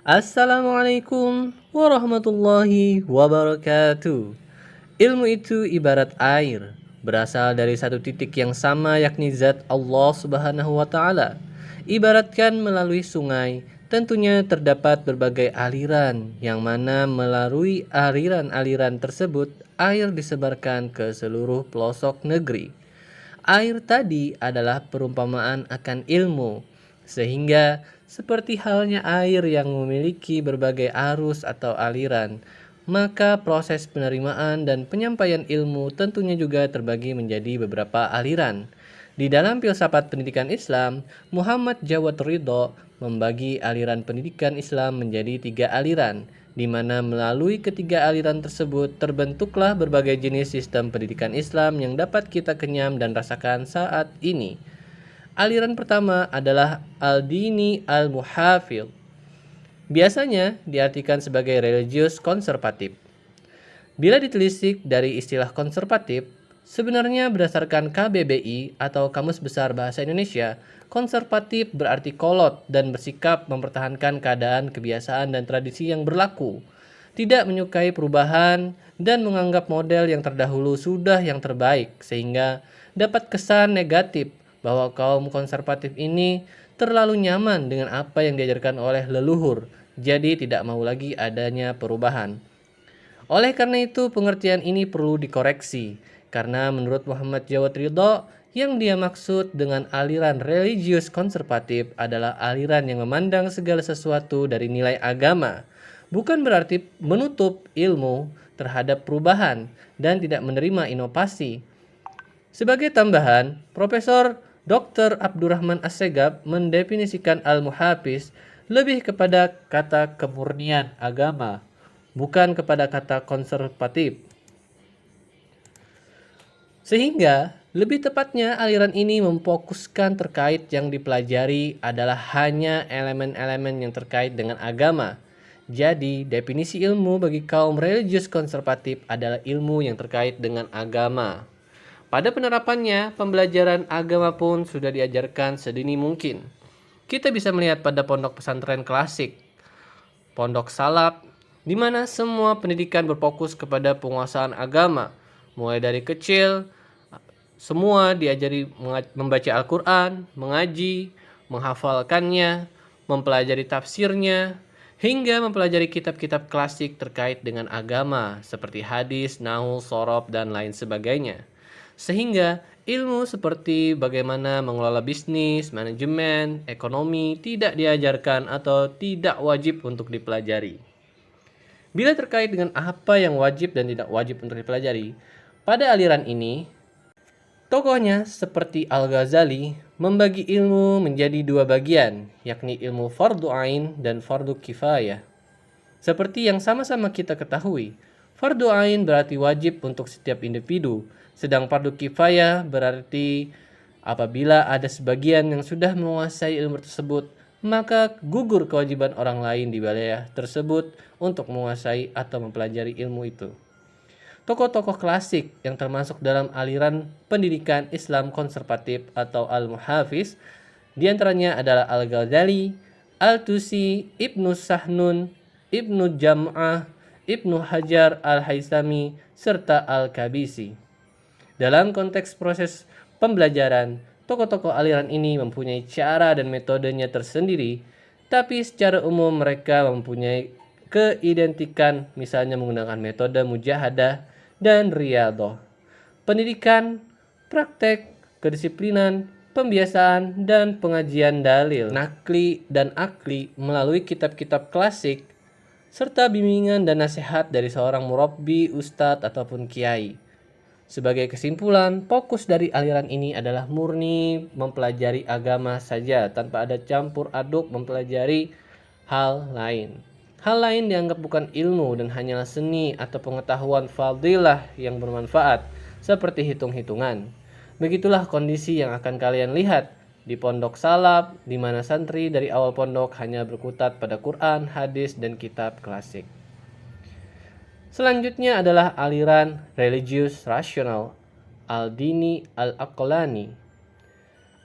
Assalamualaikum warahmatullahi wabarakatuh. Ilmu itu ibarat air, berasal dari satu titik yang sama yakni zat Allah Subhanahu wa taala. Ibaratkan melalui sungai, tentunya terdapat berbagai aliran yang mana melalui aliran-aliran tersebut air disebarkan ke seluruh pelosok negeri. Air tadi adalah perumpamaan akan ilmu, sehingga seperti halnya air yang memiliki berbagai arus atau aliran, maka proses penerimaan dan penyampaian ilmu tentunya juga terbagi menjadi beberapa aliran. Di dalam filsafat pendidikan Islam, Muhammad Jawad Ridho membagi aliran pendidikan Islam menjadi 3 aliran, di mana melalui ketiga aliran tersebut terbentuklah berbagai jenis sistem pendidikan Islam yang dapat kita kenyam dan rasakan saat ini. Aliran pertama adalah Al-Dini Al-Muhafidh. Biasanya diartikan sebagai religius konservatif. Bila ditelisik dari istilah konservatif, sebenarnya berdasarkan KBBI atau Kamus Besar Bahasa Indonesia, konservatif berarti kolot dan bersikap mempertahankan keadaan, kebiasaan, dan tradisi yang berlaku, tidak menyukai perubahan, dan menganggap model yang terdahulu sudah yang terbaik, sehingga dapat kesan negatif bahwa kaum konservatif ini terlalu nyaman dengan apa yang diajarkan oleh leluhur, jadi tidak mau lagi adanya perubahan. Oleh karena itu, pengertian ini perlu dikoreksi, karena menurut Muhammad Jawad Ridho, yang dia maksud dengan aliran religius konservatif adalah aliran yang memandang segala sesuatu dari nilai agama, bukan berarti menutup ilmu terhadap perubahan dan tidak menerima inovasi. Sebagai tambahan, Profesor Dr. Abdurrahman Assegaf mendefinisikan al-muhafiz lebih kepada kata kemurnian agama, bukan kepada kata konservatif. Sehingga lebih tepatnya aliran ini memfokuskan terkait yang dipelajari adalah hanya elemen-elemen yang terkait dengan agama. Jadi, definisi ilmu bagi kaum religius konservatif adalah ilmu yang terkait dengan agama. Pada penerapannya, pembelajaran agama pun sudah diajarkan sedini mungkin. Kita bisa melihat pada pondok pesantren klasik, pondok salaf, di mana semua pendidikan berfokus kepada penguasaan agama. Mulai dari kecil, semua diajari membaca Al-Quran, mengaji, menghafalkannya, mempelajari tafsirnya, hingga mempelajari kitab-kitab klasik terkait dengan agama, seperti hadis, nahwu, sorof, dan lain sebagainya. Sehingga ilmu seperti bagaimana mengelola bisnis, manajemen, ekonomi tidak diajarkan atau tidak wajib untuk dipelajari. Bila terkait dengan apa yang wajib dan tidak wajib untuk dipelajari, pada aliran ini, tokohnya seperti Al-Ghazali membagi ilmu menjadi 2 bagian, yakni ilmu fardu ain dan fardu kifayah. Seperti yang sama-sama kita ketahui, fardu ain berarti wajib untuk setiap individu, sedang fardu kifayah berarti apabila ada sebagian yang sudah menguasai ilmu tersebut, maka gugur kewajiban orang lain di wilayah tersebut untuk menguasai atau mempelajari ilmu itu. Tokoh-tokoh klasik yang termasuk dalam aliran pendidikan Islam konservatif atau Al-Muhafiz diantaranya adalah Al-Ghazali, Al-Tusi, Ibnu Sahnun, Ibnu Jam'ah, Ibnu Hajar Al-Haythami, serta Al-Kabisi. Dalam konteks proses pembelajaran, tokoh-tokoh aliran ini mempunyai cara dan metodenya tersendiri, tapi secara umum mereka mempunyai keidentikan, misalnya menggunakan metode mujahadah dan riyadhah. Pendidikan, praktek, kedisiplinan, pembiasaan, dan pengajian dalil, nakli dan akli melalui kitab-kitab klasik, serta bimbingan dan nasihat dari seorang murabbi, ustadz, ataupun kiai. Sebagai kesimpulan, fokus dari aliran ini adalah murni mempelajari agama saja tanpa ada campur aduk mempelajari hal lain. Hal lain dianggap bukan ilmu dan hanyalah seni atau pengetahuan fadilah yang bermanfaat, seperti hitung-hitungan. Begitulah kondisi yang akan kalian lihat di pondok salaf, di mana santri dari awal pondok hanya berkutat pada Quran, hadis, dan kitab klasik. Selanjutnya adalah aliran religius rasional, Al-Dini Al-Aqlani.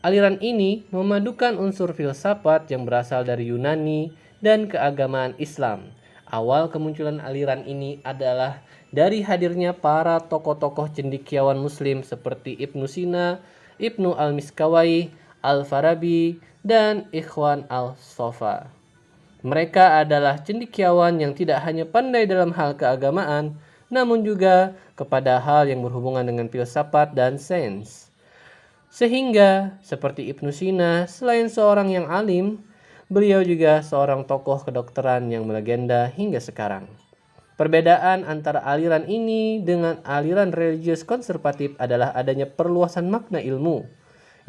Aliran ini memadukan unsur filsafat yang berasal dari Yunani dan keagamaan Islam. Awal kemunculan aliran ini adalah dari hadirnya para tokoh-tokoh cendekiawan Muslim seperti Ibnu Sina, Ibnu Al-Miskawai, Al-Farabi, dan Ikhwan Al-Sofa. Mereka adalah cendekiawan yang tidak hanya pandai dalam hal keagamaan, namun juga kepada hal yang berhubungan dengan filsafat dan sains. Sehingga, seperti Ibnu Sina, selain seorang yang alim, beliau juga seorang tokoh kedokteran yang melegenda hingga sekarang. Perbedaan antara aliran ini dengan aliran religius konservatif adalah adanya perluasan makna ilmu,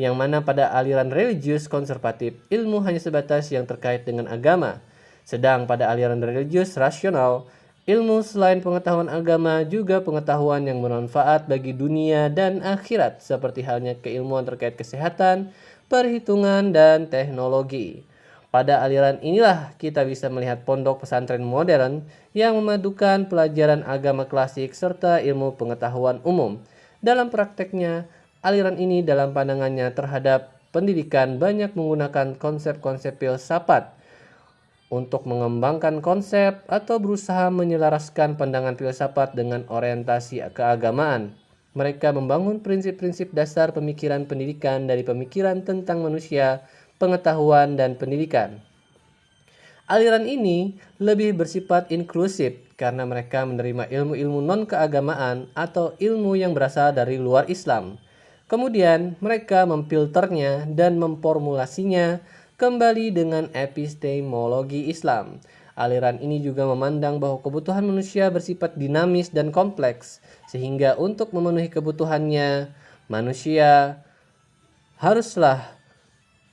yang mana pada aliran religius konservatif, ilmu hanya sebatas yang terkait dengan agama. Sedang pada aliran religius rasional, ilmu selain pengetahuan agama juga pengetahuan yang bermanfaat bagi dunia dan akhirat, seperti halnya keilmuan terkait kesehatan, perhitungan, dan teknologi. Pada aliran inilah kita bisa melihat pondok pesantren modern yang memadukan pelajaran agama klasik serta ilmu pengetahuan umum. Dalam prakteknya, aliran ini dalam pandangannya terhadap pendidikan banyak menggunakan konsep-konsep filsafat untuk mengembangkan konsep atau berusaha menyelaraskan pandangan filsafat dengan orientasi keagamaan. Mereka membangun prinsip-prinsip dasar pemikiran pendidikan dari pemikiran tentang manusia, pengetahuan, dan pendidikan. Aliran ini lebih bersifat inklusif karena mereka menerima ilmu-ilmu non-keagamaan atau ilmu yang berasal dari luar Islam. Kemudian mereka memfilternya dan memformulasinya kembali dengan epistemologi Islam. Aliran ini juga memandang bahwa kebutuhan manusia bersifat dinamis dan kompleks, sehingga untuk memenuhi kebutuhannya, manusia haruslah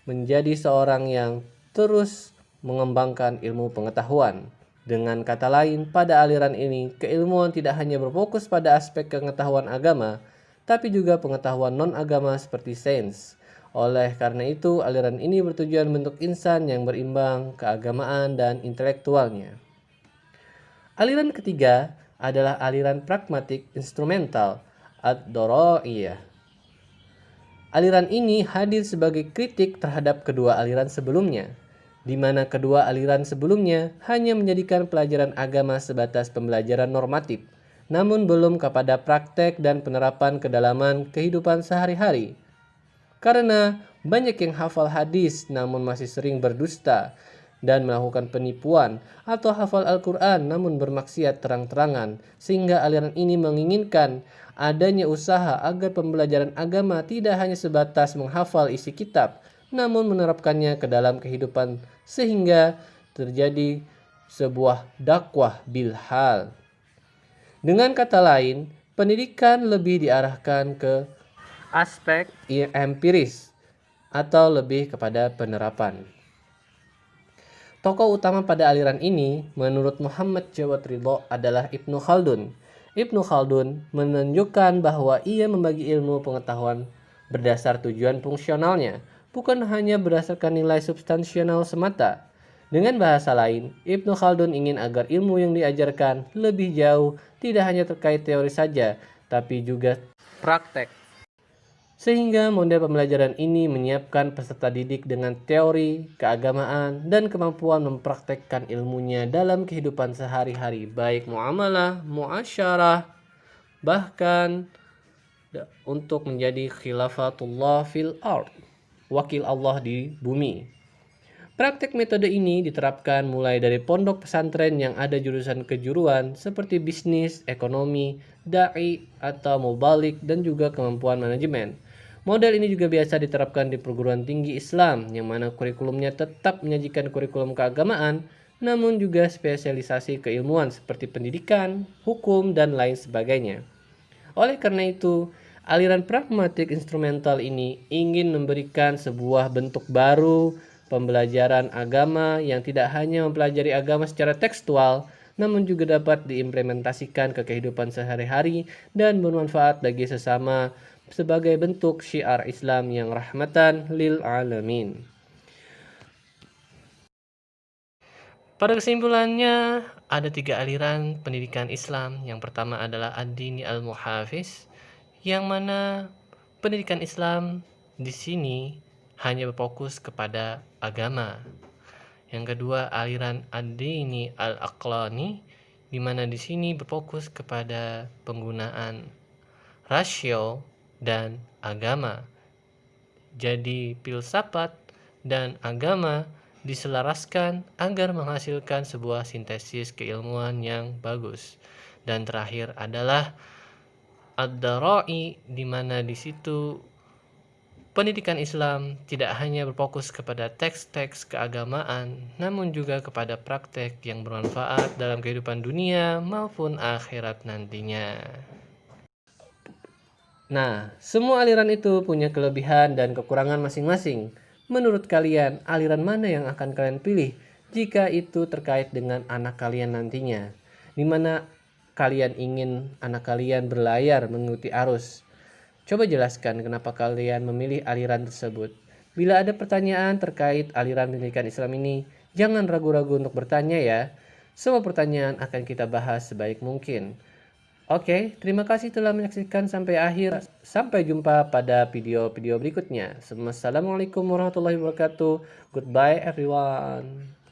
menjadi seorang yang terus mengembangkan ilmu pengetahuan. Dengan kata lain, pada aliran ini, keilmuan tidak hanya berfokus pada aspek pengetahuan agama, tapi juga pengetahuan non-agama seperti sains. Oleh karena itu, aliran ini bertujuan membentuk insan yang berimbang, keagamaan, dan intelektualnya. Aliran ketiga adalah aliran pragmatik instrumental, ad-doro'iyah. Aliran ini hadir sebagai kritik terhadap kedua aliran sebelumnya, di mana kedua aliran sebelumnya hanya menjadikan pelajaran agama sebatas pembelajaran normatif, namun belum kepada praktek dan penerapan kedalaman kehidupan sehari-hari. Karena banyak yang hafal hadis namun masih sering berdusta dan melakukan penipuan, atau hafal Al-Quran namun bermaksiat terang-terangan, sehingga aliran ini menginginkan adanya usaha agar pembelajaran agama tidak hanya sebatas menghafal isi kitab, namun menerapkannya ke dalam kehidupan sehingga terjadi sebuah dakwah bil hal. Dengan kata lain, pendidikan lebih diarahkan ke aspek empiris atau lebih kepada penerapan. Tokoh utama pada aliran ini menurut Muhammad Jawad Ridho adalah Ibnu Khaldun. Ibnu Khaldun menunjukkan bahwa ia membagi ilmu pengetahuan berdasar tujuan fungsionalnya, bukan hanya berdasarkan nilai substansial semata. Dengan bahasa lain, Ibnu Khaldun ingin agar ilmu yang diajarkan lebih jauh, tidak hanya terkait teori saja, tapi juga praktek. Sehingga model pembelajaran ini menyiapkan peserta didik dengan teori, keagamaan, dan kemampuan mempraktekkan ilmunya dalam kehidupan sehari-hari, baik muamalah, muasyarah, bahkan untuk menjadi khilafatullah fil ard, wakil Allah di bumi. Praktek metode ini diterapkan mulai dari pondok pesantren yang ada jurusan kejuruan seperti bisnis, ekonomi, da'i atau mubalik, dan juga kemampuan manajemen. Model ini juga biasa diterapkan di perguruan tinggi Islam yang mana kurikulumnya tetap menyajikan kurikulum keagamaan, namun juga spesialisasi keilmuan seperti pendidikan, hukum, dan lain sebagainya. Oleh karena itu, aliran pragmatik instrumental ini ingin memberikan sebuah bentuk baru pembelajaran agama yang tidak hanya mempelajari agama secara tekstual, namun juga dapat diimplementasikan ke kehidupan sehari-hari dan bermanfaat bagi sesama sebagai bentuk syiar Islam yang rahmatan lil alamin. Pada kesimpulannya, ada 3 aliran pendidikan Islam. Yang pertama adalah ad-dini al-muhafiz, yang mana pendidikan Islam di sini hanya berfokus kepada agama. Yang kedua, aliran ad-dini al-aqlani, di mana di sini berfokus kepada penggunaan rasio dan agama. Jadi filsafat dan agama diselaraskan agar menghasilkan sebuah sintesis keilmuan yang bagus. Dan terakhir adalah ad-darai, di mana di situ pendidikan Islam tidak hanya berfokus kepada teks-teks keagamaan, namun juga kepada praktek yang bermanfaat dalam kehidupan dunia maupun akhirat nantinya. Nah, semua aliran itu punya kelebihan dan kekurangan masing-masing. Menurut kalian, aliran mana yang akan kalian pilih jika itu terkait dengan anak kalian nantinya? Di mana kalian ingin anak kalian berlayar mengikuti arus? Coba jelaskan kenapa kalian memilih aliran tersebut. Bila ada pertanyaan terkait aliran pendidikan Islam ini, jangan ragu-ragu untuk bertanya ya. Semua pertanyaan akan kita bahas sebaik mungkin. Oke, terima kasih telah menyaksikan sampai akhir. Sampai jumpa pada video-video berikutnya. Assalamualaikum warahmatullahi wabarakatuh. Goodbye everyone.